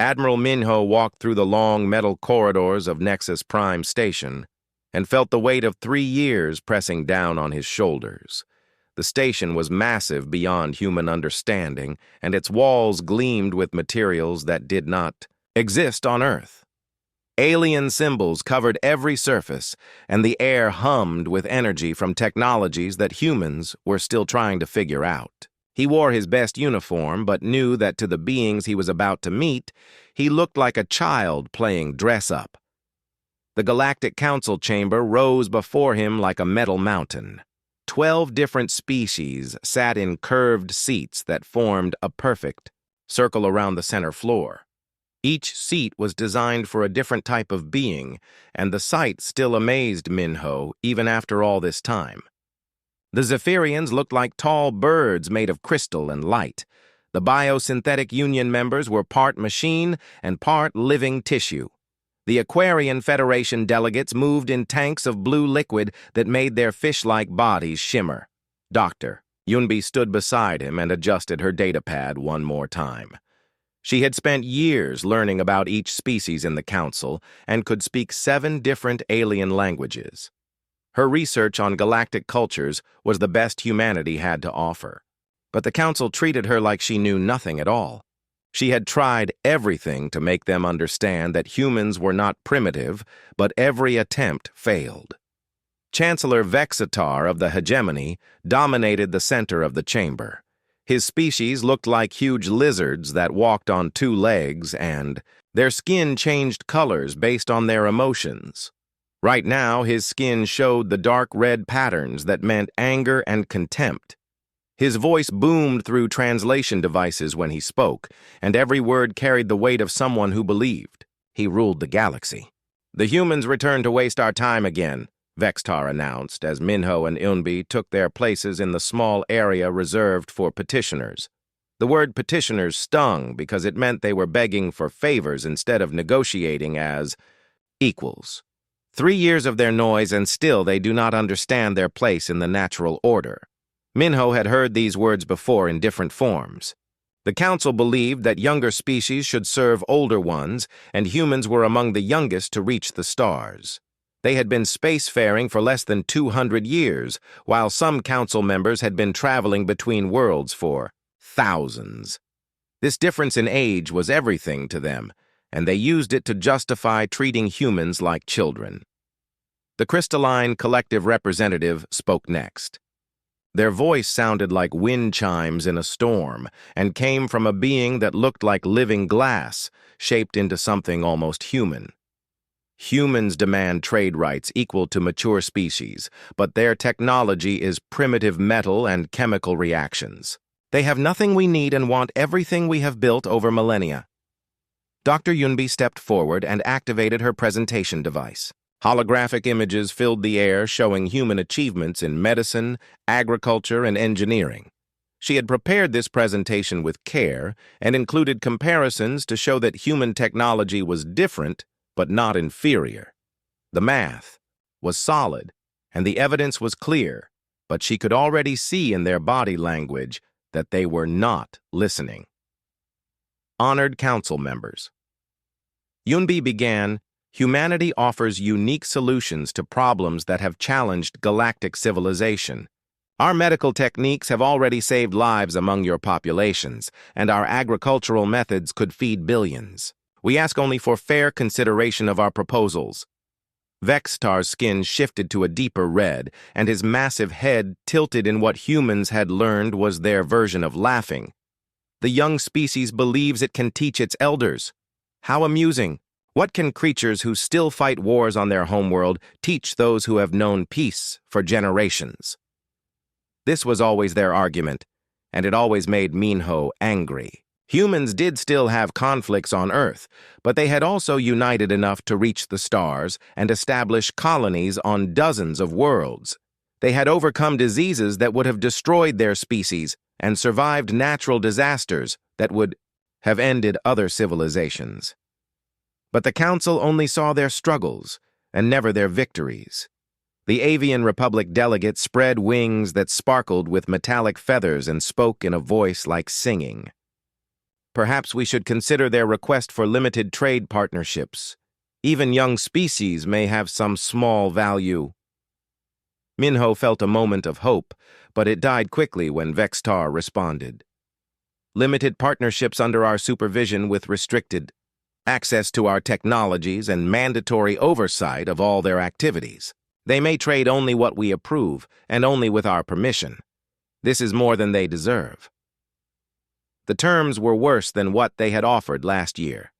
Admiral Minho walked through the long metal corridors of Nexus Prime Station and felt the weight of 3 years pressing down on his shoulders. The station was massive beyond human understanding, and its walls gleamed with materials that did not exist on Earth. Alien symbols covered every surface, and the air hummed with energy from technologies that humans were still trying to figure out. He wore his best uniform, but knew that to the beings he was about to meet, he looked like a child playing dress-up. The Galactic Council chamber rose before him like a metal mountain. 12 different species sat in curved seats that formed a perfect circle around the center floor. Each seat was designed for a different type of being, and the sight still amazed Minho even after all this time. The Zephyrians looked like tall birds made of crystal and light. The biosynthetic union members were part machine and part living tissue. The Aquarian Federation delegates moved in tanks of blue liquid that made their fish-like bodies shimmer. Dr. Yunbi stood beside him and adjusted her datapad one more time. She had spent years learning about each species in the Council and could speak 7 different alien languages. Her research on galactic cultures was the best humanity had to offer. But the Council treated her like she knew nothing at all. She had tried everything to make them understand that humans were not primitive, but every attempt failed. Chancellor Vexatar of the Hegemony dominated the center of the chamber. His species looked like huge lizards that walked on 2 legs, and their skin changed colors based on their emotions. Right now, his skin showed the dark red patterns that meant anger and contempt. His voice boomed through translation devices when he spoke, and every word carried the weight of someone who believed. He ruled the galaxy. "The humans returned to waste our time again," Vextar announced as Minho and Yunbi took their places in the small area reserved for petitioners. The word petitioners stung because it meant they were begging for favors instead of negotiating as equals. 3 years of their noise, and still they do not understand their place in the natural order. Minho had heard these words before in different forms. The Council believed that younger species should serve older ones, and humans were among the youngest to reach the stars. They had been spacefaring for less than 200 years, while some Council members had been traveling between worlds for thousands. This difference in age was everything to them, and they used it to justify treating humans like children. The crystalline collective representative spoke next. Their voice sounded like wind chimes in a storm and came from a being that looked like living glass, shaped into something almost human. Humans demand trade rights equal to mature species, but their technology is primitive metal and chemical reactions. They have nothing we need and want everything we have built over millennia. Dr. Yunbi stepped forward and activated her presentation device. Holographic images filled the air showing human achievements in medicine, agriculture, and engineering. She had prepared this presentation with care and included comparisons to show that human technology was different but not inferior. The math was solid, and the evidence was clear, but she could already see in their body language that they were not listening. Honored Council members. Yunbi began, "Humanity offers unique solutions to problems that have challenged galactic civilization. Our medical techniques have already saved lives among your populations, and our agricultural methods could feed billions. We ask only for fair consideration of our proposals." Vextar's skin shifted to a deeper red, and his massive head tilted in what humans had learned was their version of laughing. "The young species believes it can teach its elders. How amusing! What can creatures who still fight wars on their homeworld teach those who have known peace for generations?" This was always their argument, and it always made Minho angry. Humans did still have conflicts on Earth, but they had also united enough to reach the stars and establish colonies on dozens of worlds. They had overcome diseases that would have destroyed their species and survived natural disasters that would have ended other civilizations. But the Council only saw their struggles and never their victories. The Avian Republic delegate spread wings that sparkled with metallic feathers and spoke in a voice like singing. Perhaps we should consider their request for limited trade partnerships. Even young species may have some small value. Minho felt a moment of hope, but it died quickly when Vextar responded. Limited partnerships under our supervision with restricted access to our technologies and mandatory oversight of all their activities. They may trade only what we approve, and only with our permission. This is more than they deserve. The terms were worse than what they had offered last year.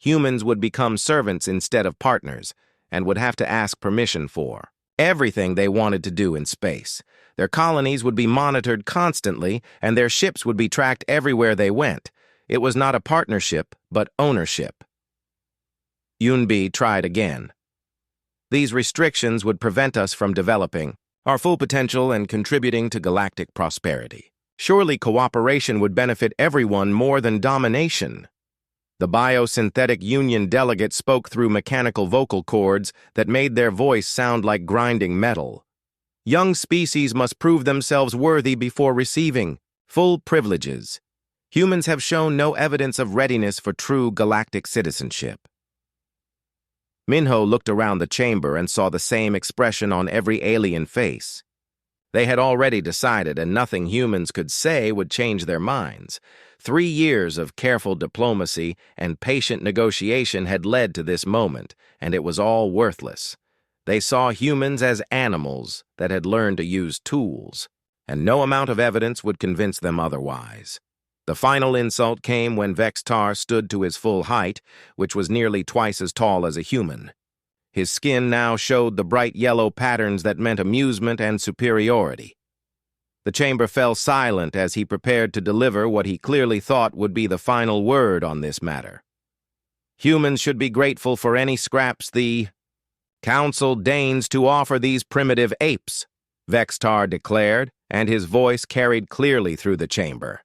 Humans would become servants instead of partners, and would have to ask permission for everything they wanted to do in space. Their colonies would be monitored constantly, and their ships would be tracked everywhere they went. It was not a partnership, but ownership. Yunbi tried again. These restrictions would prevent us from developing our full potential and contributing to galactic prosperity. Surely cooperation would benefit everyone more than domination. The biosynthetic union delegate spoke through mechanical vocal cords that made their voice sound like grinding metal. Young species must prove themselves worthy before receiving full privileges. Humans have shown no evidence of readiness for true galactic citizenship. Minho looked around the chamber and saw the same expression on every alien face. They had already decided, and nothing humans could say would change their minds. 3 years of careful diplomacy and patient negotiation had led to this moment, and it was all worthless. They saw humans as animals that had learned to use tools, and no amount of evidence would convince them otherwise. The final insult came when Vextar stood to his full height, which was nearly twice as tall as a human. His skin now showed the bright yellow patterns that meant amusement and superiority. The chamber fell silent as he prepared to deliver what he clearly thought would be the final word on this matter. Humans should be grateful for any scraps the Council deigns to offer these primitive apes, Vextar declared, and his voice carried clearly through the chamber.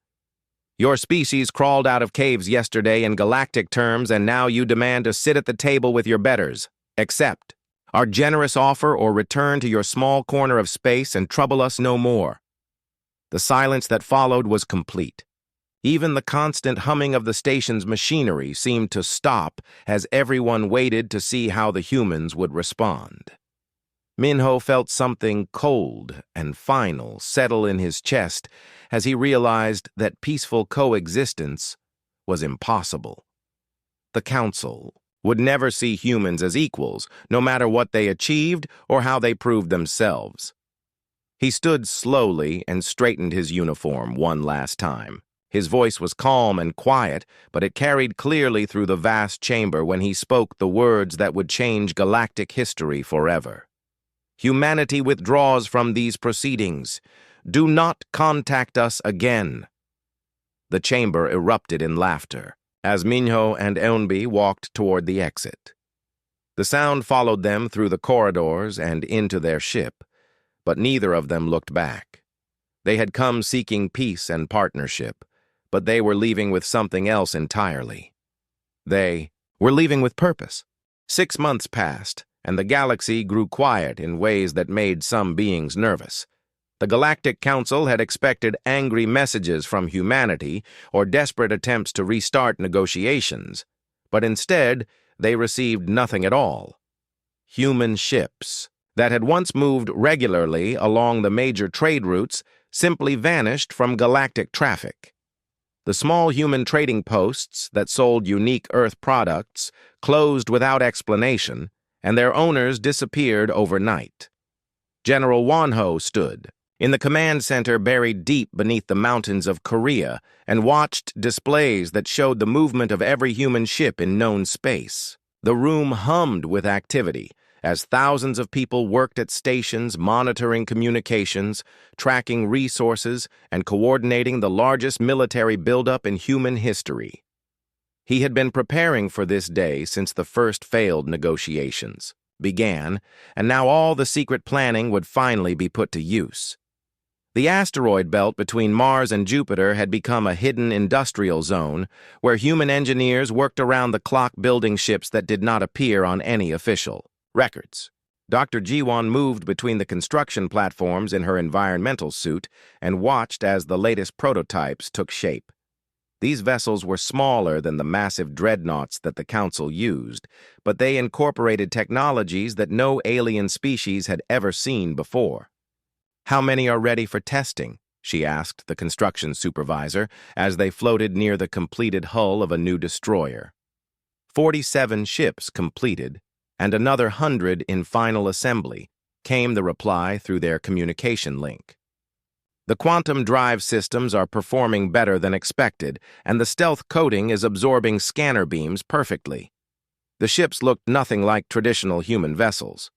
Your species crawled out of caves yesterday in galactic terms, and now you demand to sit at the table with your betters. Accept our generous offer or return to your small corner of space and trouble us no more. The silence that followed was complete. Even the constant humming of the station's machinery seemed to stop as everyone waited to see how the humans would respond. Minho felt something cold and final settle in his chest as he realized that peaceful coexistence was impossible. The Council would never see humans as equals, no matter what they achieved or how they proved themselves. He stood slowly and straightened his uniform one last time. His voice was calm and quiet, but it carried clearly through the vast chamber when he spoke the words that would change galactic history forever. Humanity withdraws from these proceedings. Do not contact us again. The chamber erupted in laughter as Minho and Eunbi walked toward the exit. The sound followed them through the corridors and into their ship, but neither of them looked back. They had come seeking peace and partnership, but they were leaving with something else entirely. They were leaving with purpose. 6 months passed, and the galaxy grew quiet in ways that made some beings nervous. The Galactic Council had expected angry messages from humanity or desperate attempts to restart negotiations, but instead they received nothing at all. Human ships that had once moved regularly along the major trade routes simply vanished from galactic traffic. The small human trading posts that sold unique Earth products closed without explanation, and their owners disappeared overnight. General Wonho stood in the command center buried deep beneath the mountains of Korea and watched displays that showed the movement of every human ship in known space. The room hummed with activity as thousands of people worked at stations monitoring communications, tracking resources, and coordinating the largest military buildup in human history. He had been preparing for this day since the first failed negotiations began, and now all the secret planning would finally be put to use. The asteroid belt between Mars and Jupiter had become a hidden industrial zone where human engineers worked around the clock building ships that did not appear on any official records. Dr. Jiwon moved between the construction platforms in her environmental suit and watched as the latest prototypes took shape. These vessels were smaller than the massive dreadnoughts that the Council used, but they incorporated technologies that no alien species had ever seen before. "How many are ready for testing?" she asked the construction supervisor as they floated near the completed hull of a new destroyer. 47 ships completed, and another 100 in final assembly, came the reply through their communication link. "The quantum drive systems are performing better than expected, and the stealth coating is absorbing scanner beams perfectly." The ships looked nothing like traditional human vessels.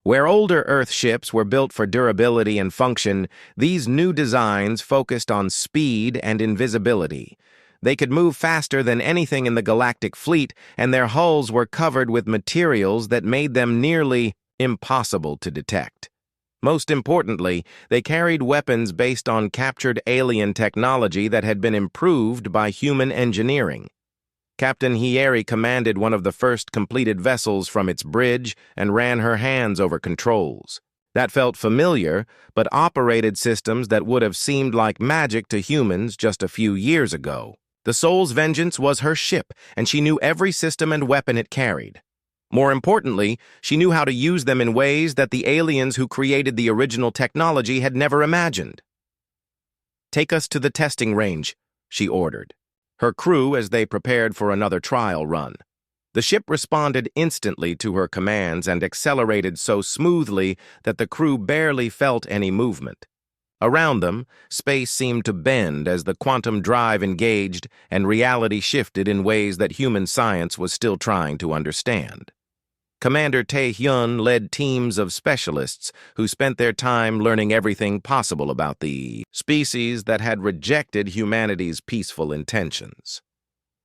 Where older Earth ships were built for durability and function, these new designs focused on speed and invisibility. They could move faster than anything in the galactic fleet, and their hulls were covered with materials that made them nearly impossible to detect. Most importantly, they carried weapons based on captured alien technology that had been improved by human engineering. Captain Hieri commanded one of the first completed vessels from its bridge and ran her hands over controls. That felt familiar, but operated systems that would have seemed like magic to humans just a few years ago. The Soul's Vengeance was her ship, and she knew every system and weapon it carried. More importantly, she knew how to use them in ways that the aliens who created the original technology had never imagined. "Take us to the testing range," she ordered her crew as they prepared for another trial run. The ship responded instantly to her commands and accelerated so smoothly that the crew barely felt any movement. Around them, space seemed to bend as the quantum drive engaged and reality shifted in ways that human science was still trying to understand. Commander Tae-hyun led teams of specialists who spent their time learning everything possible about the species that had rejected humanity's peaceful intentions.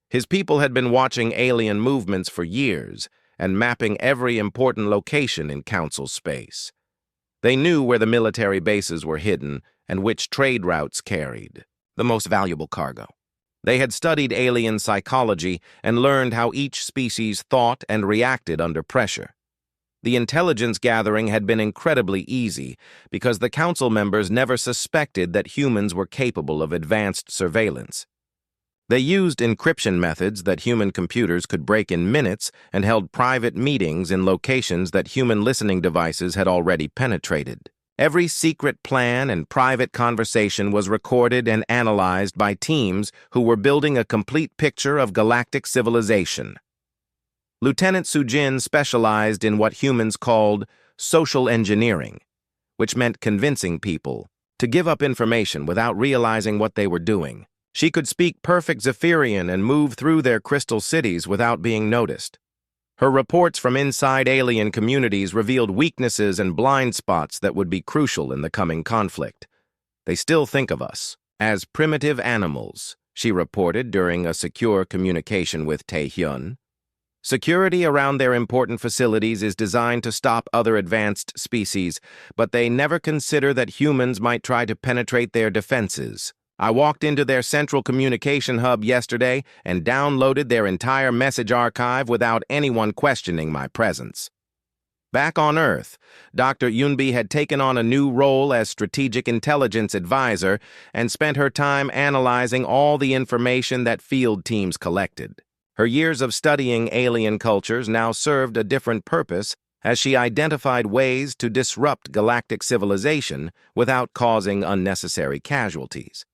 His people had been watching alien movements for years and mapping every important location in Council space. They knew where the military bases were hidden and which trade routes carried the most valuable cargo. They had studied alien psychology and learned how each species thought and reacted under pressure. The intelligence gathering had been incredibly easy because the Council members never suspected that humans were capable of advanced surveillance. They used encryption methods that human computers could break in minutes and held private meetings in locations that human listening devices had already penetrated. Every secret plan and private conversation was recorded and analyzed by teams who were building a complete picture of galactic civilization. Lieutenant Sujin specialized in what humans called social engineering, which meant convincing people to give up information without realizing what they were doing. She could speak perfect Zephyrian and move through their crystal cities without being noticed. Her reports from inside alien communities revealed weaknesses and blind spots that would be crucial in the coming conflict. "They still think of us as primitive animals," she reported during a secure communication with Tae-hyun. "Security around their important facilities is designed to stop other advanced species, but they never consider that humans might try to penetrate their defenses. I walked into their central communication hub yesterday and downloaded their entire message archive without anyone questioning my presence." Back on Earth, Dr. Yunbi had taken on a new role as Strategic Intelligence Advisor and spent her time analyzing all the information that field teams collected. Her years of studying alien cultures now served a different purpose as she identified ways to disrupt galactic civilization without causing unnecessary casualties.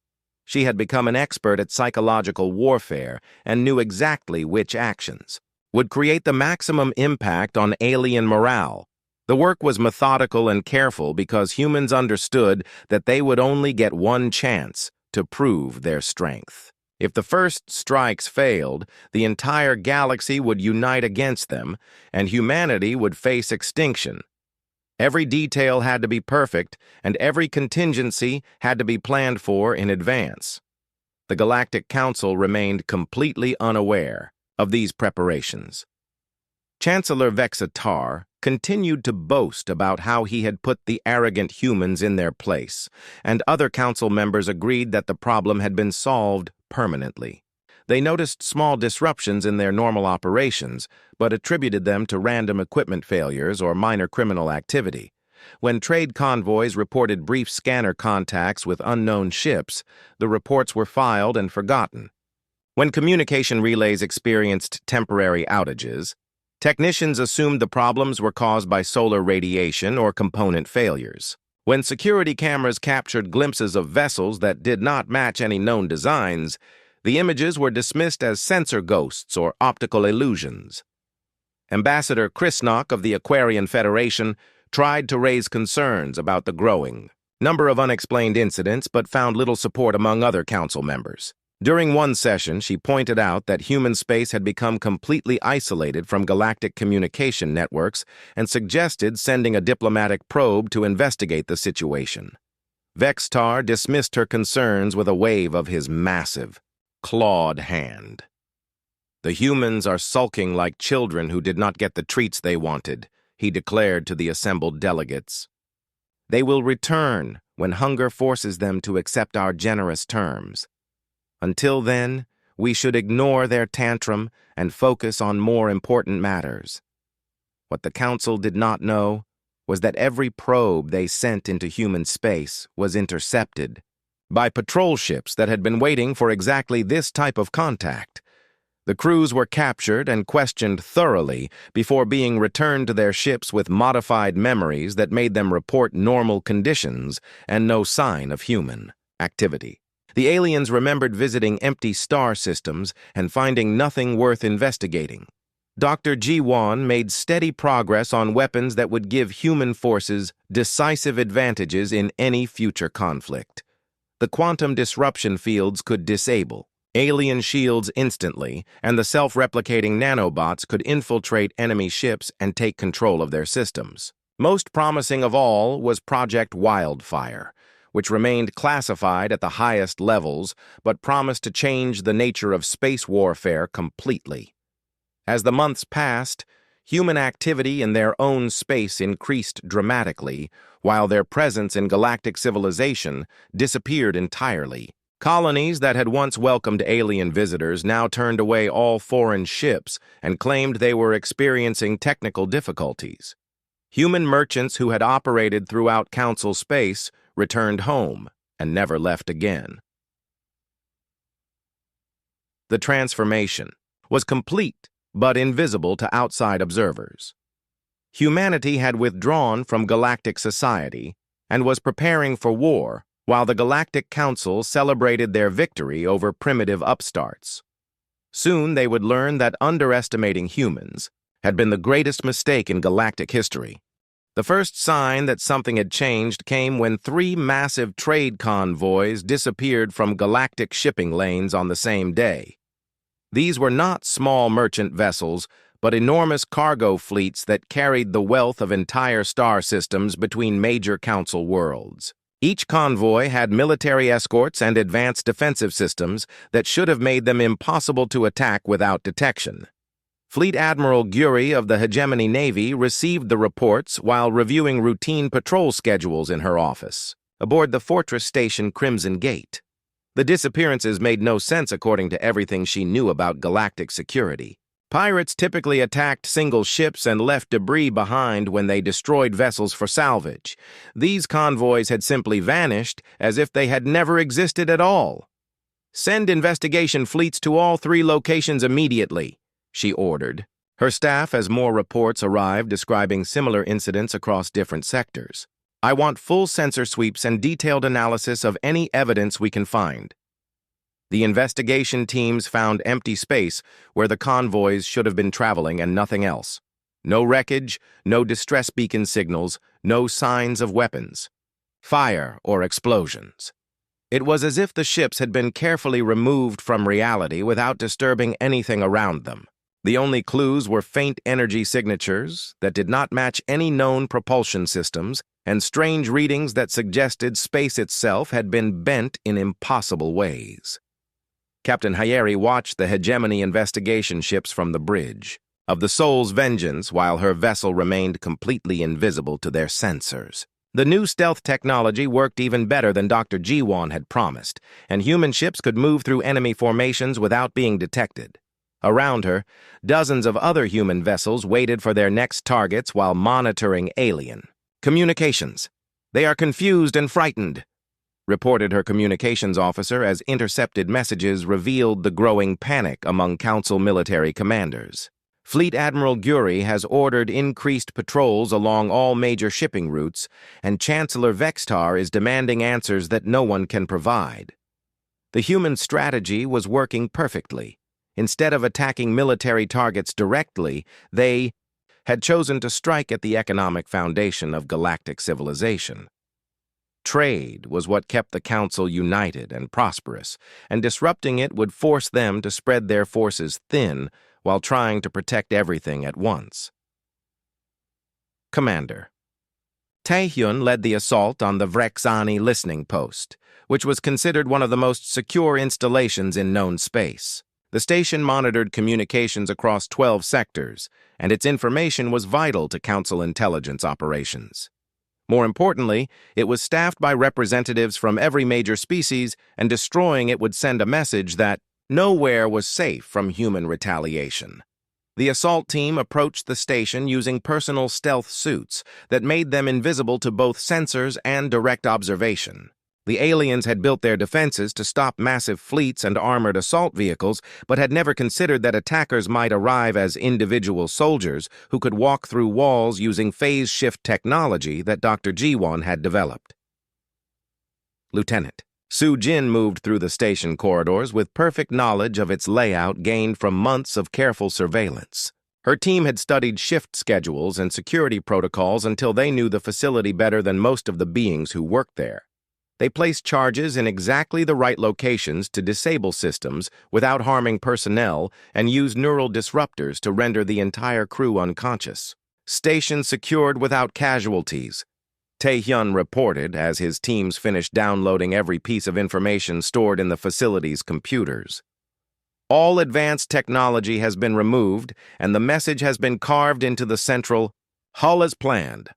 She had become an expert at psychological warfare and knew exactly which actions would create the maximum impact on alien morale. The work was methodical and careful because humans understood that they would only get one chance to prove their strength. If the first strikes failed, the entire galaxy would unite against them, and humanity would face extinction. Every detail had to be perfect, and every contingency had to be planned for in advance. The Galactic Council remained completely unaware of these preparations. Chancellor Vexatar continued to boast about how he had put the arrogant humans in their place, and other council members agreed that the problem had been solved permanently. They noticed small disruptions in their normal operations, but attributed them to random equipment failures or minor criminal activity. When trade convoys reported brief scanner contacts with unknown ships, the reports were filed and forgotten. When communication relays experienced temporary outages, technicians assumed the problems were caused by solar radiation or component failures. When security cameras captured glimpses of vessels that did not match any known designs, the images were dismissed as sensor ghosts or optical illusions. Ambassador Krisnock of the Aquarian Federation tried to raise concerns about the growing number of unexplained incidents but found little support among other council members. During one session, she pointed out that human space had become completely isolated from galactic communication networks and suggested sending a diplomatic probe to investigate the situation. Vextar dismissed her concerns with a wave of his massive, clawed hand. "The humans are sulking like children who did not get the treats they wanted," he declared to the assembled delegates. "They will return when hunger forces them to accept our generous terms. Until then, we should ignore their tantrum and focus on more important matters." What the Council did not know was that every probe they sent into human space was intercepted by patrol ships that had been waiting for exactly this type of contact. The crews were captured and questioned thoroughly before being returned to their ships with modified memories that made them report normal conditions and no sign of human activity. The aliens remembered visiting empty star systems and finding nothing worth investigating. Dr. Ji-Wan made steady progress on weapons that would give human forces decisive advantages in any future conflict. The quantum disruption fields could disable alien shields instantly, and the self-replicating nanobots could infiltrate enemy ships and take control of their systems. Most promising of all was Project Wildfire, which remained classified at the highest levels but promised to change the nature of space warfare completely. As the months passed, human activity in their own space increased dramatically, while their presence in galactic civilization disappeared entirely. Colonies that had once welcomed alien visitors now turned away all foreign ships and claimed they were experiencing technical difficulties. Human merchants who had operated throughout Council space returned home and never left again. The transformation was complete but invisible to outside observers. Humanity had withdrawn from galactic society and was preparing for war, while the Galactic Council celebrated their victory over primitive upstarts. Soon they would learn that underestimating humans had been the greatest mistake in galactic history. The first sign that something had changed came when 3 massive trade convoys disappeared from galactic shipping lanes on the same day. These were not small merchant vessels, but enormous cargo fleets that carried the wealth of entire star systems between major Council worlds. Each convoy had military escorts and advanced defensive systems that should have made them impossible to attack without detection. Fleet Admiral Guri of the Hegemony Navy received the reports while reviewing routine patrol schedules in her office, aboard the fortress station Crimson Gate. The disappearances made no sense according to everything she knew about galactic security. Pirates typically attacked single ships and left debris behind when they destroyed vessels for salvage. These convoys had simply vanished as if they had never existed at all. "Send investigation fleets to all 3 locations immediately," she ordered. Her staff as more reports arrived describing similar incidents across different sectors. "I want full sensor sweeps and detailed analysis of any evidence we can find." The investigation teams found empty space where the convoys should have been traveling and nothing else. No wreckage, no distress beacon signals, no signs of weapons, fire, or explosions. It was as if the ships had been carefully removed from reality without disturbing anything around them. The only clues were faint energy signatures that did not match any known propulsion systems and strange readings that suggested space itself had been bent in impossible ways. Captain Hayeri watched the Hegemony investigation ships from the bridge of the Soul's Vengeance while her vessel remained completely invisible to their sensors. The new stealth technology worked even better than Dr. Ji-Wan had promised, and human ships could move through enemy formations without being detected. Around her, dozens of other human vessels waited for their next targets while monitoring alien communications. "They are confused and frightened." reported her communications officer as intercepted messages revealed the growing panic among Council military commanders. Fleet Admiral Guri has ordered increased patrols along all major shipping routes, and Chancellor Vextar is demanding answers that no one can provide. The human strategy was working perfectly. Instead of attacking military targets directly, they had chosen to strike at the economic foundation of galactic civilization. Trade was what kept the Council united and prosperous, and disrupting it would force them to spread their forces thin while trying to protect everything at once. Commander. Taehyun led the assault on the Vrexani listening post, which was considered one of the most secure installations in known space. The station monitored communications across 12 sectors, and its information was vital to Council intelligence operations. More importantly, it was staffed by representatives from every major species, and destroying it would send a message that nowhere was safe from human retaliation. The assault team approached the station using personal stealth suits that made them invisible to both sensors and direct observation. The aliens had built their defenses to stop massive fleets and armored assault vehicles, but had never considered that attackers might arrive as individual soldiers who could walk through walls using phase shift technology that Dr. Jiwon had developed. Lieutenant. Su Jin moved through the station corridors with perfect knowledge of its layout gained from months of careful surveillance. Her team had studied shift schedules and security protocols until they knew the facility better than most of the beings who worked there. They placed charges in exactly the right locations to disable systems without harming personnel and used neural disruptors to render the entire crew unconscious. Station secured without casualties, Taehyun reported as his teams finished downloading every piece of information stored in the facility's computers. All advanced technology has been removed, and the message has been carved into the central hull as planned.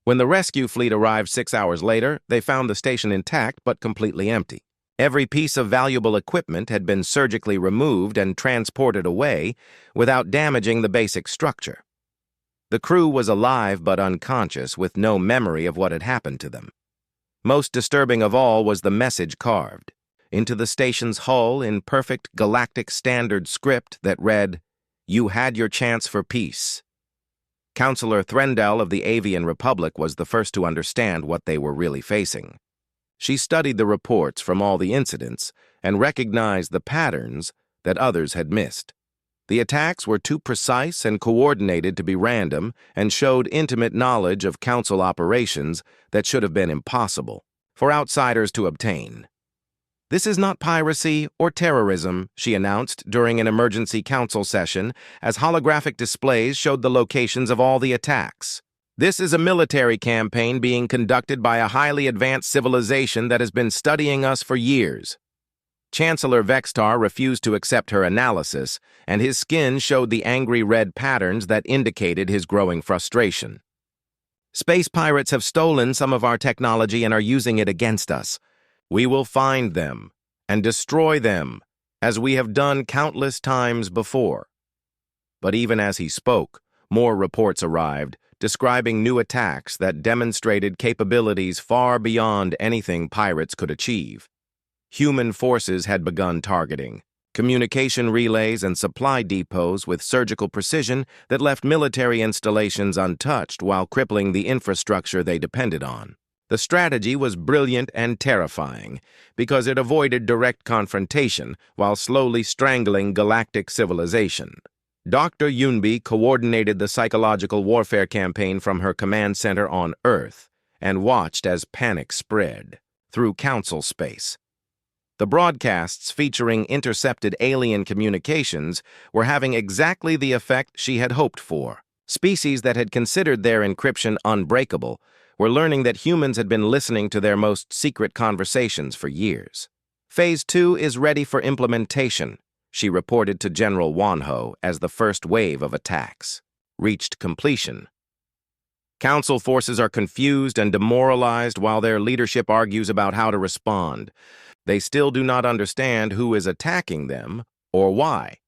When the rescue fleet arrived 6 hours later, they found the station intact but completely empty. Every piece of valuable equipment had been surgically removed and transported away without damaging the basic structure. The crew was alive but unconscious, with no memory of what had happened to them. Most disturbing of all was the message carved into the station's hull in perfect galactic standard script that read, "You had your chance for peace." Counselor Threndell of the Avian Republic was the first to understand what they were really facing. She studied the reports from all the incidents and recognized the patterns that others had missed. The attacks were too precise and coordinated to be random and showed intimate knowledge of Council operations that should have been impossible for outsiders to obtain. "This is not piracy or terrorism," she announced during an emergency council session as holographic displays showed the locations of all the attacks. "This is a military campaign being conducted by a highly advanced civilization that has been studying us for years." Chancellor Vextar refused to accept her analysis, and his skin showed the angry red patterns that indicated his growing frustration. "Space pirates have stolen some of our technology and are using it against us. We will find them and destroy them, as we have done countless times before." But even as he spoke, more reports arrived, describing new attacks that demonstrated capabilities far beyond anything pirates could achieve. Human forces had begun targeting communication relays and supply depots with surgical precision that left military installations untouched while crippling the infrastructure they depended on. The strategy was brilliant and terrifying because it avoided direct confrontation while slowly strangling galactic civilization. Dr. Yunbi coordinated the psychological warfare campaign from her command center on Earth and watched as panic spread through Council space. The broadcasts featuring intercepted alien communications were having exactly the effect she had hoped for. Species that had considered their encryption unbreakable were learning that humans had been listening to their most secret conversations for years. "Phase 2 is ready for implementation," she reported to General Wanho as the first wave of attacks reached completion. Council forces are confused and demoralized while their leadership argues about how to respond. They still do not understand who is attacking them or why.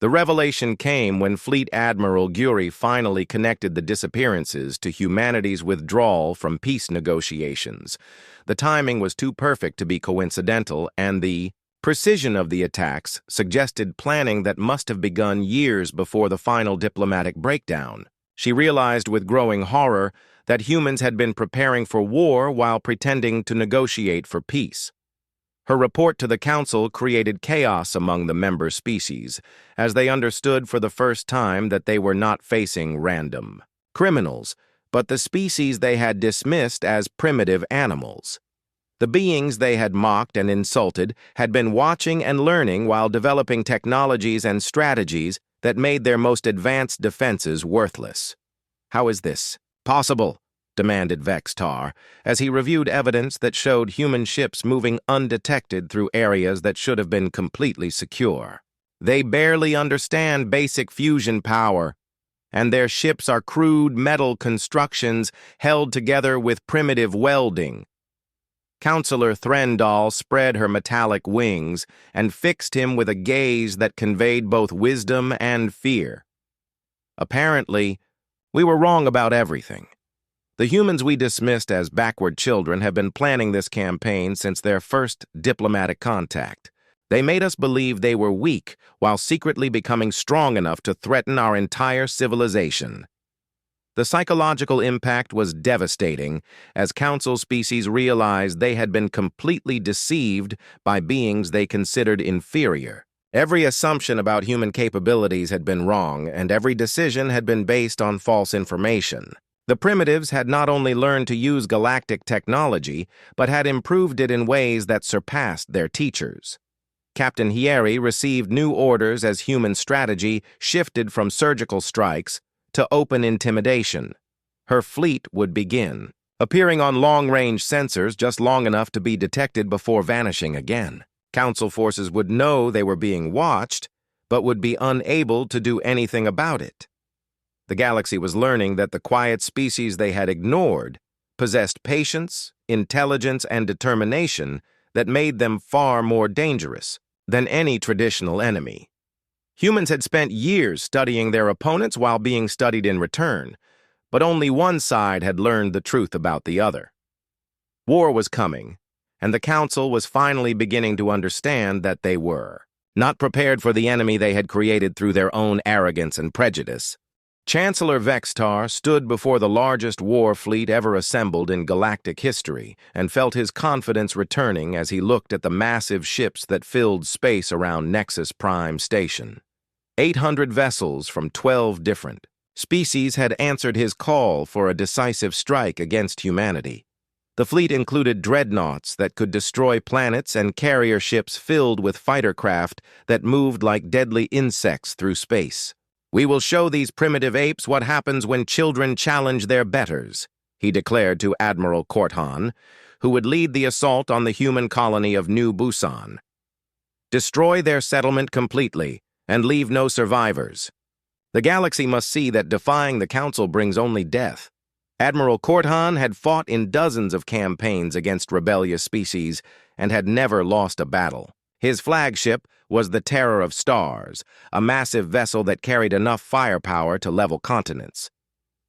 The revelation came when Fleet Admiral Guri finally connected the disappearances to humanity's withdrawal from peace negotiations. The timing was too perfect to be coincidental, and the precision of the attacks suggested planning that must have begun years before the final diplomatic breakdown. She realized with growing horror that humans had been preparing for war while pretending to negotiate for peace. Her report to the Council created chaos among the member species, as they understood for the first time that they were not facing random criminals, but the species they had dismissed as primitive animals. The beings they had mocked and insulted had been watching and learning while developing technologies and strategies that made their most advanced defenses worthless. "How is this possible?" demanded Vextar, as he reviewed evidence that showed human ships moving undetected through areas that should have been completely secure. "They barely understand basic fusion power, and their ships are crude metal constructions held together with primitive welding." Counselor Threndal spread her metallic wings and fixed him with a gaze that conveyed both wisdom and fear. "Apparently, we were wrong about everything. The humans we dismissed as backward children have been planning this campaign since their first diplomatic contact. They made us believe they were weak while secretly becoming strong enough to threaten our entire civilization." The psychological impact was devastating as Council species realized they had been completely deceived by beings they considered inferior. Every assumption about human capabilities had been wrong, and every decision had been based on false information. The primitives had not only learned to use galactic technology, but had improved it in ways that surpassed their teachers. Captain Hieri received new orders as human strategy shifted from surgical strikes to open intimidation. Her fleet would begin, appearing on long-range sensors just long enough to be detected before vanishing again. Council forces would know they were being watched, but would be unable to do anything about it. The galaxy was learning that the quiet species they had ignored possessed patience, intelligence, and determination that made them far more dangerous than any traditional enemy. Humans had spent years studying their opponents while being studied in return, but only one side had learned the truth about the other. War was coming, and the Council was finally beginning to understand that they were not prepared for the enemy they had created through their own arrogance and prejudice. Chancellor Vextar stood before the largest war fleet ever assembled in galactic history and felt his confidence returning as he looked at the massive ships that filled space around Nexus Prime Station. 800 vessels from 12 different species had answered his call for a decisive strike against humanity. The fleet included dreadnoughts that could destroy planets and carrier ships filled with fighter craft that moved like deadly insects through space. "We will show these primitive apes what happens when children challenge their betters," he declared to Admiral Korthan, who would lead the assault on the human colony of New Busan. "Destroy their settlement completely and leave no survivors. The galaxy must see that defying the Council brings only death." Admiral Korthan had fought in dozens of campaigns against rebellious species and had never lost a battle. His flagship was the Terror of Stars, a massive vessel that carried enough firepower to level continents.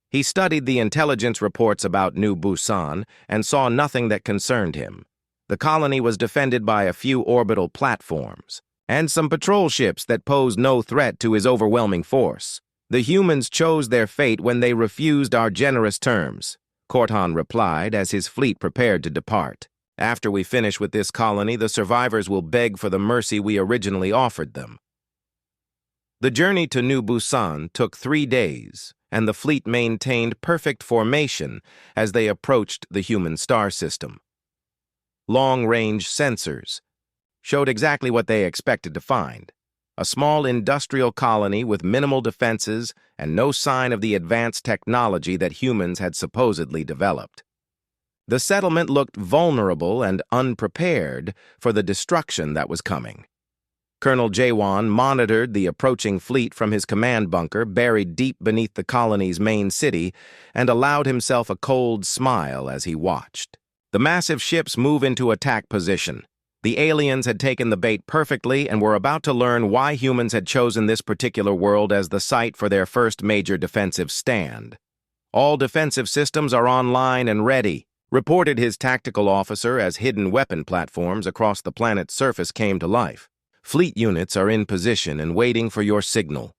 He studied the intelligence reports about New Busan and saw nothing that concerned him. The colony was defended by a few orbital platforms and some patrol ships that posed no threat to his overwhelming force. "The humans chose their fate when they refused our generous terms," Korthan replied as his fleet prepared to depart. "After we finish with this colony, the survivors will beg for the mercy we originally offered them." The journey to New Busan took 3 days, and the fleet maintained perfect formation as they approached the human star system. Long-range sensors showed exactly what they expected to find: a small industrial colony with minimal defenses and no sign of the advanced technology that humans had supposedly developed. The settlement looked vulnerable and unprepared for the destruction that was coming. Colonel Jawan monitored the approaching fleet from his command bunker buried deep beneath the colony's main city and allowed himself a cold smile as he watched. The massive ships move into attack position. The aliens had taken the bait perfectly and were about to learn why humans had chosen this particular world as the site for their first major defensive stand. "All defensive systems are online and ready," reported his tactical officer as hidden weapon platforms across the planet's surface came to life. "Fleet units are in position and waiting for your signal."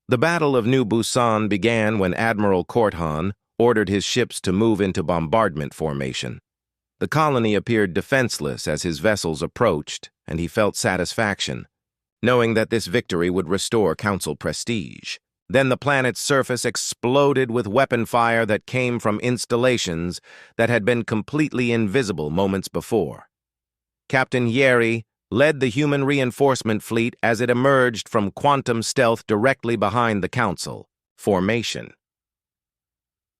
The Battle of New Busan began when Admiral Korthan ordered his ships to move into bombardment formation. The colony appeared defenseless as his vessels approached, and he felt satisfaction, knowing that this victory would restore Council prestige. Then the planet's surface exploded with weapon fire that came from installations that had been completely invisible moments before. Captain Yeri led the human reinforcement fleet as it emerged from quantum stealth directly behind the Council formation.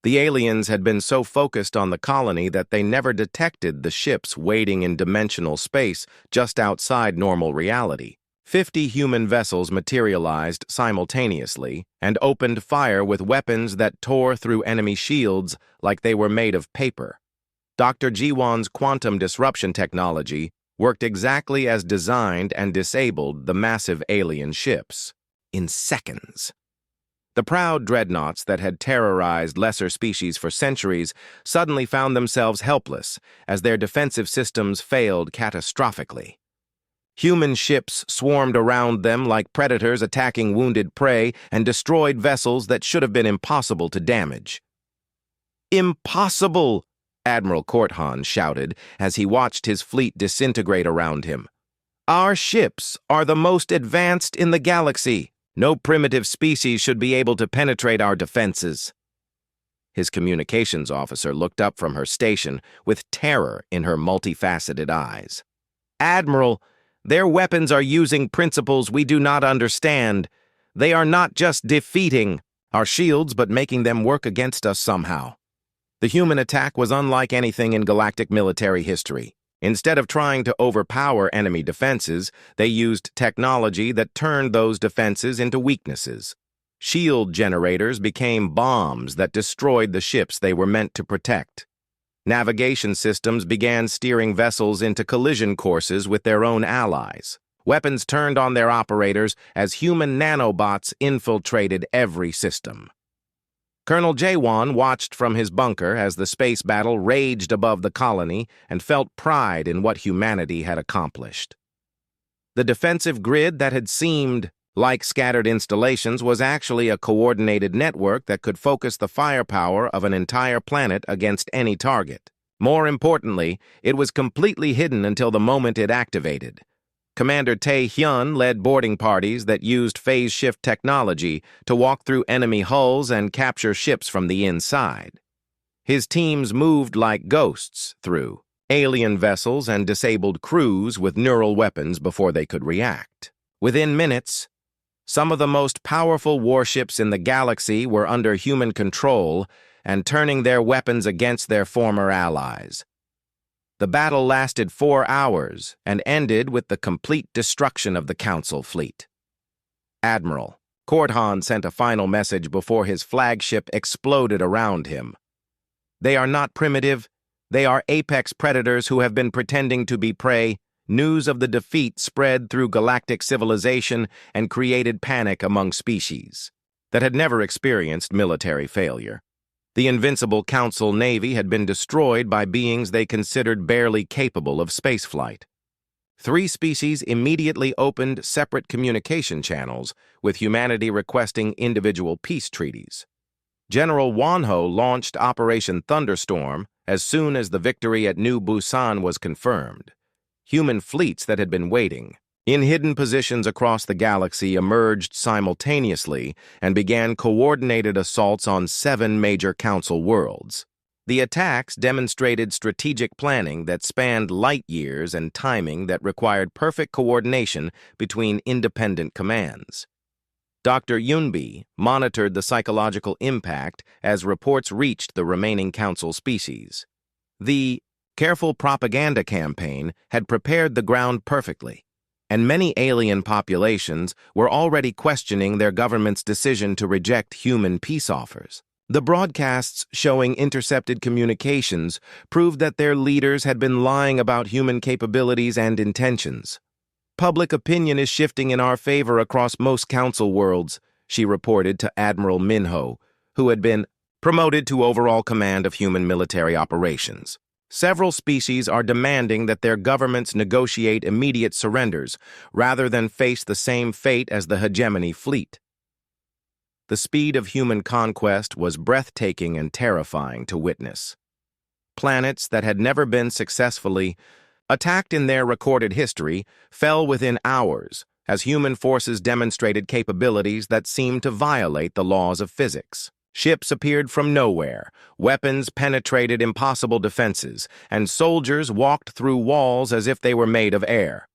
The aliens had been so focused on the colony that they never detected the ships waiting in dimensional space just outside normal reality. 50 human vessels materialized simultaneously and opened fire with weapons that tore through enemy shields like they were made of paper. Dr. Jiwon's quantum disruption technology worked exactly as designed and disabled the massive alien ships in seconds. The proud dreadnoughts that had terrorized lesser species for centuries suddenly found themselves helpless as their defensive systems failed catastrophically. Human ships swarmed around them like predators attacking wounded prey and destroyed vessels that should have been impossible to damage. "Impossible!" Admiral Korthan shouted as he watched his fleet disintegrate around him. "Our ships are the most advanced in the galaxy. No primitive species should be able to penetrate our defenses." His communications officer looked up from her station with terror in her multifaceted eyes. "Admiral, their weapons are using principles we do not understand. They are not just defeating our shields, but making them work against us somehow." The human attack was unlike anything in galactic military history. Instead of trying to overpower enemy defenses, they used technology that turned those defenses into weaknesses. Shield generators became bombs that destroyed the ships they were meant to protect. Navigation systems began steering vessels into collision courses with their own allies. Weapons turned on their operators as human nanobots infiltrated every system. Colonel Jaewon watched from his bunker as the space battle raged above the colony and felt pride in what humanity had accomplished. The defensive grid that had seemed like scattered installations was actually a coordinated network that could focus the firepower of an entire planet against any target. More importantly, it was completely hidden until the moment it activated. Commander Tae-hyun led boarding parties that used phase shift technology to walk through enemy hulls and capture ships from the inside. His teams moved like ghosts through alien vessels and disabled crews with neural weapons before they could react. Within minutes, some of the most powerful warships in the galaxy were under human control and turning their weapons against their former allies. The battle lasted 4 hours and ended with the complete destruction of the Council fleet. Admiral Korthan sent a final message before his flagship exploded around him. "They are not primitive. They are apex predators who have been pretending to be prey." News of the defeat spread through galactic civilization and created panic among species that had never experienced military failure. The invincible Council Navy had been destroyed by beings they considered barely capable of spaceflight. 3 species immediately opened separate communication channels, with humanity requesting individual peace treaties. General Wonho launched Operation Thunderstorm as soon as the victory at New Busan was confirmed. Human fleets that had been waiting in hidden positions across the galaxy emerged simultaneously and began coordinated assaults on 7 major Council worlds. The attacks demonstrated strategic planning that spanned light years and timing that required perfect coordination between independent commands. Dr. Yunbi monitored the psychological impact as reports reached the remaining Council species. The careful propaganda campaign had prepared the ground perfectly, and many alien populations were already questioning their government's decision to reject human peace offers. The broadcasts showing intercepted communications proved that their leaders had been lying about human capabilities and intentions. Public opinion is shifting in our favor across most council worlds, she reported to Admiral Minho, who had been promoted to overall command of human military operations. Several species are demanding that their governments negotiate immediate surrenders rather than face the same fate as the hegemony fleet. The speed of human conquest was breathtaking and terrifying to witness. Planets that had never been successfully attacked in their recorded history fell within hours as human forces demonstrated capabilities that seemed to violate the laws of physics. Ships appeared from nowhere, weapons penetrated impossible defenses, and soldiers walked through walls as if they were made of air.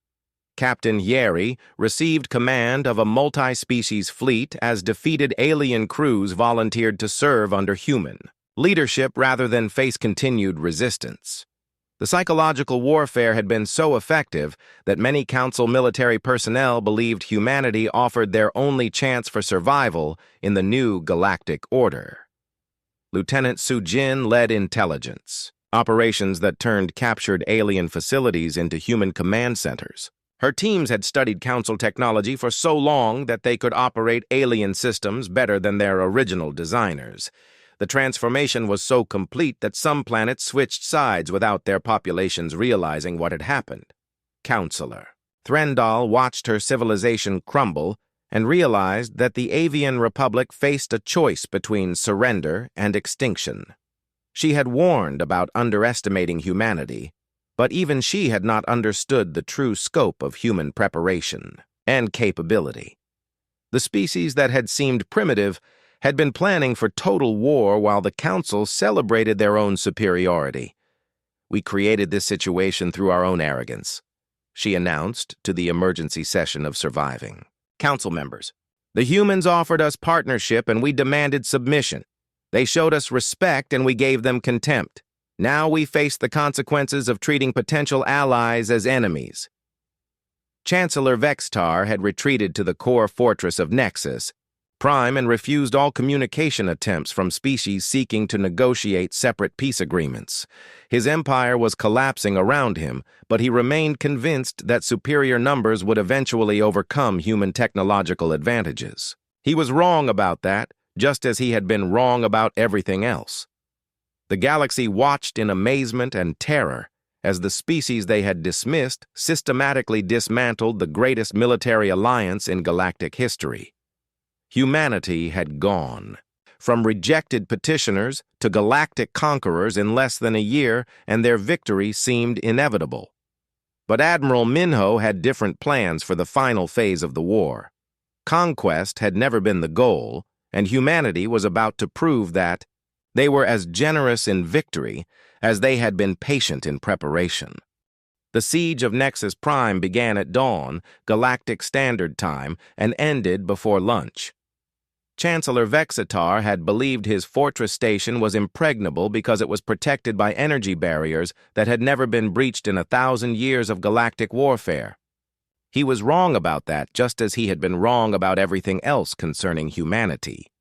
Captain Yeri received command of a multi-species fleet as defeated alien crews volunteered to serve under human leadership rather than face continued resistance. The psychological warfare had been so effective that many Council military personnel believed humanity offered their only chance for survival in the new galactic order. Lieutenant Sujin led intelligence, operations that turned captured alien facilities into human command centers. Her teams had studied Council technology for so long that they could operate alien systems better than their original designers. The transformation was so complete that some planets switched sides without their populations realizing what had happened. Counselor Threndal watched her civilization crumble and realized that the Avian Republic faced a choice between surrender and extinction. She had warned about underestimating humanity, but even she had not understood the true scope of human preparation and capability. The species that had seemed primitive had been planning for total war while the Council celebrated their own superiority. "We created this situation through our own arrogance," she announced to the emergency session of surviving Council members. "The humans offered us partnership and we demanded submission. They showed us respect and we gave them contempt. Now we face the consequences of treating potential allies as enemies." Chancellor Vextar had retreated to the core fortress of Nexus Prime and refused all communication attempts from species seeking to negotiate separate peace agreements. His empire was collapsing around him, but he remained convinced that superior numbers would eventually overcome human technological advantages. He was wrong about that, just as he had been wrong about everything else. The galaxy watched in amazement and terror as the species they had dismissed systematically dismantled the greatest military alliance in galactic history. Humanity had gone, from rejected petitioners to galactic conquerors in less than a year, and their victory seemed inevitable. But Admiral Minho had different plans for the final phase of the war. Conquest had never been the goal, and humanity was about to prove that they were as generous in victory as they had been patient in preparation. The siege of Nexus Prime began at dawn, Galactic Standard Time, and ended before lunch. Chancellor Vexitar had believed his fortress station was impregnable because it was protected by energy barriers that had never been breached in 1,000 years of galactic warfare. He was wrong about that, just as he had been wrong about everything else concerning humanity.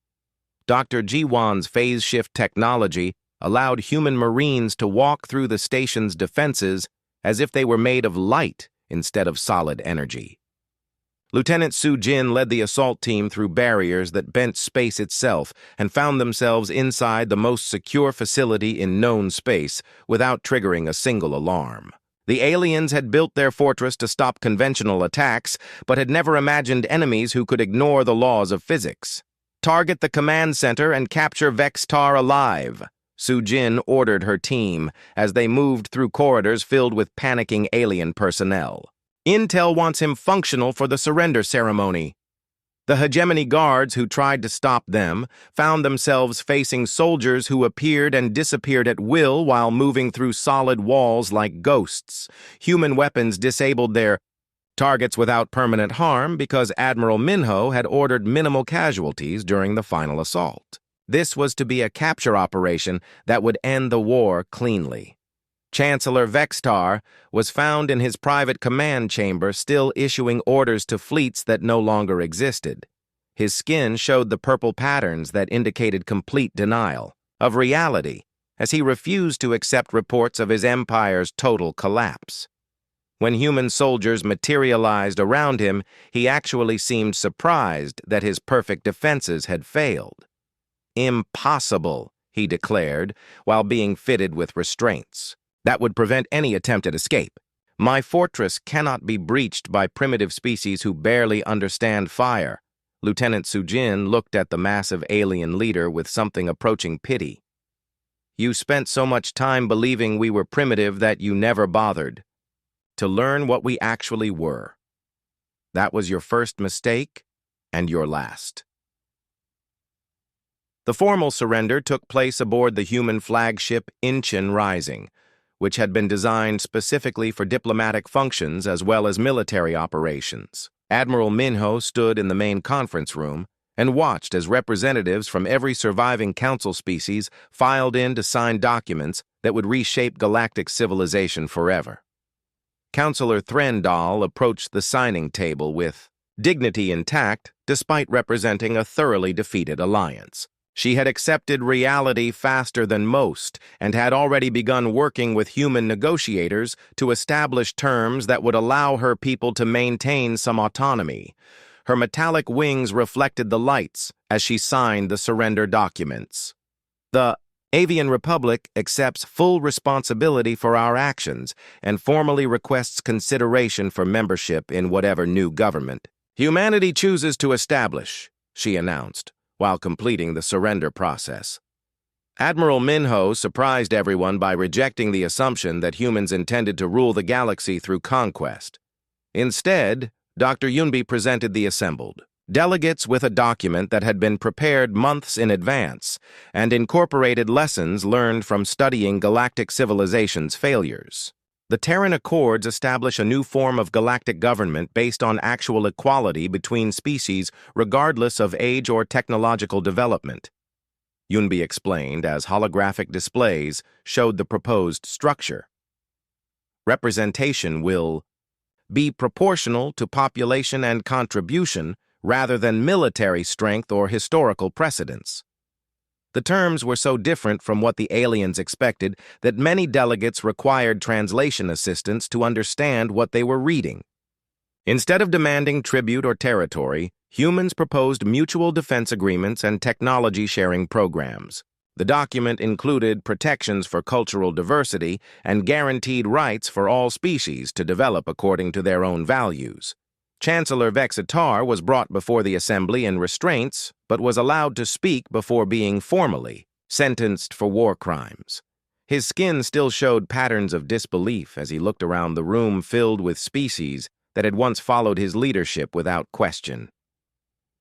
Dr. Jiwan's phase shift technology allowed human marines to walk through the station's defenses as if they were made of light instead of solid energy. Lieutenant Sujin led the assault team through barriers that bent space itself and found themselves inside the most secure facility in known space without triggering a single alarm. The aliens had built their fortress to stop conventional attacks, but had never imagined enemies who could ignore the laws of physics. "Target the command center and capture Vextar alive," Sujin ordered her team as they moved through corridors filled with panicking alien personnel. "Intel wants him functional for the surrender ceremony." The hegemony guards who tried to stop them found themselves facing soldiers who appeared and disappeared at will while moving through solid walls like ghosts. Human weapons disabled their targets without permanent harm because Admiral Minho had ordered minimal casualties during the final assault. This was to be a capture operation that would end the war cleanly. Chancellor Vextar was found in his private command chamber still issuing orders to fleets that no longer existed. His skin showed the purple patterns that indicated complete denial of reality, as he refused to accept reports of his empire's total collapse. When human soldiers materialized around him, he actually seemed surprised that his perfect defenses had failed. "Impossible," he declared, while being fitted with restraints that would prevent any attempt at escape. "My fortress cannot be breached by primitive species who barely understand fire." Lieutenant Sujin looked at the massive alien leader with something approaching pity. "You spent so much time believing we were primitive that you never bothered to learn what we actually were. That was your first mistake and your last." The formal surrender took place aboard the human flagship Incheon Rising, which had been designed specifically for diplomatic functions as well as military operations. Admiral Minho stood in the main conference room and watched as representatives from every surviving council species filed in to sign documents that would reshape galactic civilization forever. Councillor Threndal approached the signing table with dignity intact despite representing a thoroughly defeated alliance. She had accepted reality faster than most and had already begun working with human negotiators to establish terms that would allow her people to maintain some autonomy. Her metallic wings reflected the lights as she signed the surrender documents. "The Avian Republic accepts full responsibility for our actions and formally requests consideration for membership in whatever new government humanity chooses to establish," she announced, while completing the surrender process. Admiral Minho surprised everyone by rejecting the assumption that humans intended to rule the galaxy through conquest. Instead, Dr. Yunbi presented the assembled delegates with a document that had been prepared months in advance and incorporated lessons learned from studying galactic civilization's failures. The Terran Accords establish a new form of galactic government based on actual equality between species regardless of age or technological development, Yunbi explained as holographic displays showed the proposed structure. Representation will be proportional to population and contribution rather than military strength or historical precedence. The terms were so different from what the aliens expected that many delegates required translation assistance to understand what they were reading. Instead of demanding tribute or territory, humans proposed mutual defense agreements and technology-sharing programs. The document included protections for cultural diversity and guaranteed rights for all species to develop according to their own values. Chancellor Vexitar was brought before the assembly in restraints, but was allowed to speak before being formally sentenced for war crimes. His skin still showed patterns of disbelief as he looked around the room filled with species that had once followed his leadership without question.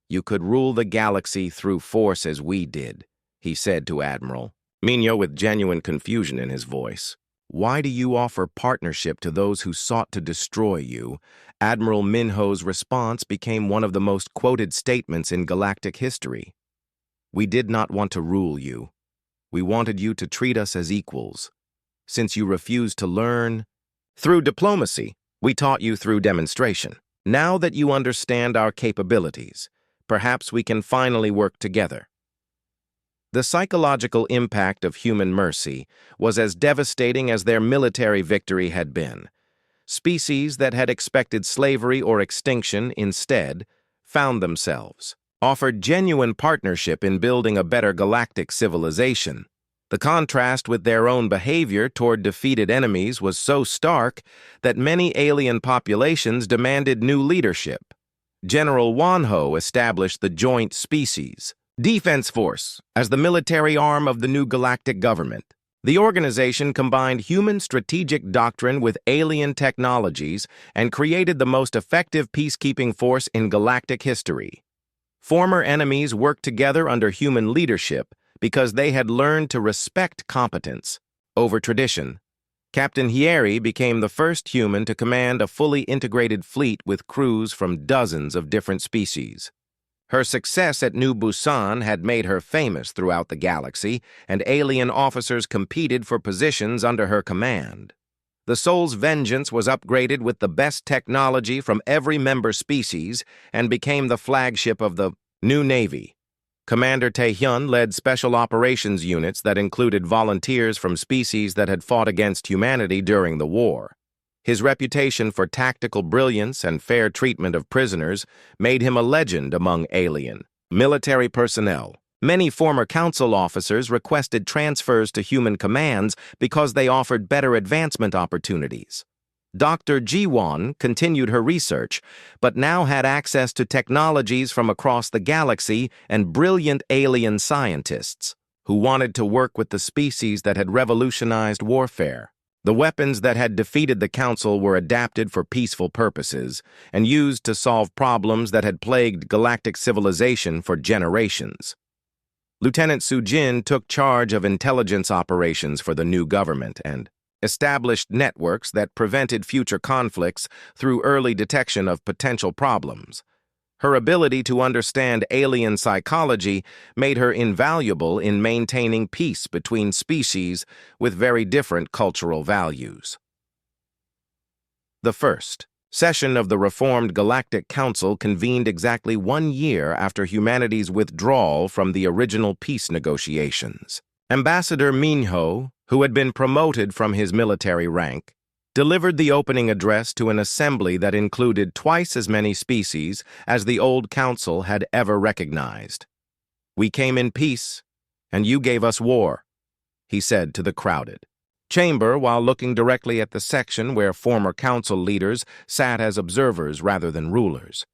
"You could rule the galaxy through force as we did," he said to Admiral Minho with genuine confusion in his voice. "Why do you offer partnership to those who sought to destroy you?" Admiral Minho's response became one of the most quoted statements in galactic history. "We did not want to rule you. We wanted you to treat us as equals. Since you refused to learn through diplomacy, we taught you through demonstration. Now that you understand our capabilities, perhaps we can finally work together." The psychological impact of human mercy was as devastating as their military victory had been. Species that had expected slavery or extinction instead found themselves offered genuine partnership in building a better galactic civilization. The contrast with their own behavior toward defeated enemies was so stark that many alien populations demanded new leadership. General Wanho established the Joint Species Defense Force as the military arm of the new galactic government. The organization combined human strategic doctrine with alien technologies and created the most effective peacekeeping force in galactic history. Former enemies worked together under human leadership because they had learned to respect competence over tradition. Captain Hieri became the first human to command a fully integrated fleet with crews from dozens of different species. Her success at New Busan had made her famous throughout the galaxy, and alien officers competed for positions under her command. The Soul's Vengeance was upgraded with the best technology from every member species and became the flagship of the New Navy. Commander Tae-hyun led special operations units that included volunteers from species that had fought against humanity during the war. His reputation for tactical brilliance and fair treatment of prisoners made him a legend among alien military personnel. Many former council officers requested transfers to human commands because they offered better advancement opportunities. Dr. Ji-won continued her research, but now had access to technologies from across the galaxy and brilliant alien scientists who wanted to work with the species that had revolutionized warfare. The weapons that had defeated the Council were adapted for peaceful purposes and used to solve problems that had plagued galactic civilization for generations. Lieutenant Soo-jin took charge of intelligence operations for the new government and established networks that prevented future conflicts through early detection of potential problems. Her ability to understand alien psychology made her invaluable in maintaining peace between species with very different cultural values. The first session of the reformed Galactic Council convened exactly 1 year after humanity's withdrawal from the original peace negotiations. Ambassador Minho, who had been promoted from his military rank, delivered the opening address to an assembly that included twice as many species as the old council had ever recognized. "We came in peace, and you gave us war," he said to the crowded chamber while looking directly at the section where former council leaders sat as observers rather than rulers.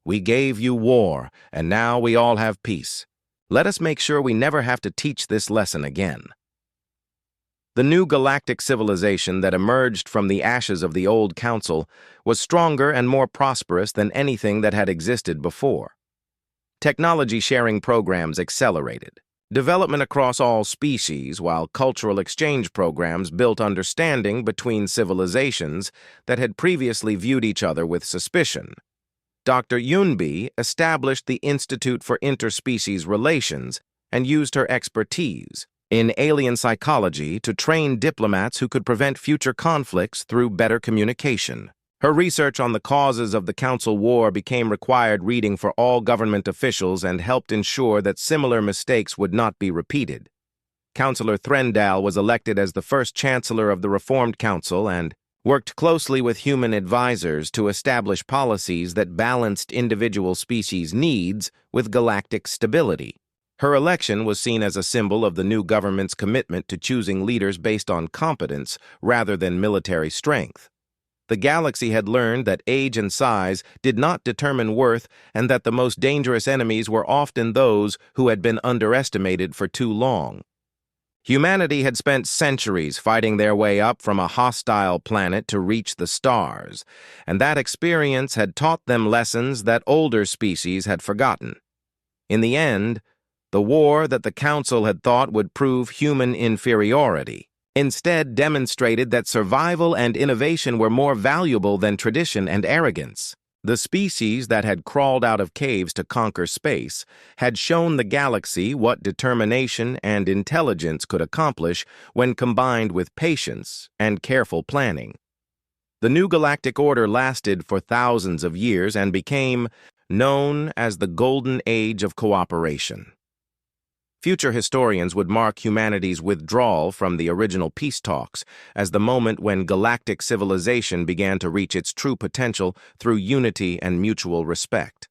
"We gave you war, and now we all have peace. Let us make sure we never have to teach this lesson again." The new galactic civilization that emerged from the ashes of the old council was stronger and more prosperous than anything that had existed before. Technology-sharing programs accelerated. Development across all species, while cultural exchange programs built understanding between civilizations that had previously viewed each other with suspicion. Dr. Yunbi established the Institute for Interspecies Relations and used her expertise in alien psychology to train diplomats who could prevent future conflicts through better communication. Her research on the causes of the Council War became required reading for all government officials and helped ensure that similar mistakes would not be repeated. Councillor Threndal was elected as the first Chancellor of the Reformed Council and worked closely with human advisors to establish policies that balanced individual species' needs with galactic stability. Her election was seen as a symbol of the new government's commitment to choosing leaders based on competence rather than military strength. The galaxy had learned that age and size did not determine worth and that the most dangerous enemies were often those who had been underestimated for too long. Humanity had spent centuries fighting their way up from a hostile planet to reach the stars, and that experience had taught them lessons that older species had forgotten. In the end, the war that the Council had thought would prove human inferiority instead demonstrated that survival and innovation were more valuable than tradition and arrogance. The species that had crawled out of caves to conquer space had shown the galaxy what determination and intelligence could accomplish when combined with patience and careful planning. The new galactic order lasted for thousands of years and became known as the Golden Age of Cooperation. Future historians would mark humanity's withdrawal from the original peace talks as the moment when galactic civilization began to reach its true potential through unity and mutual respect.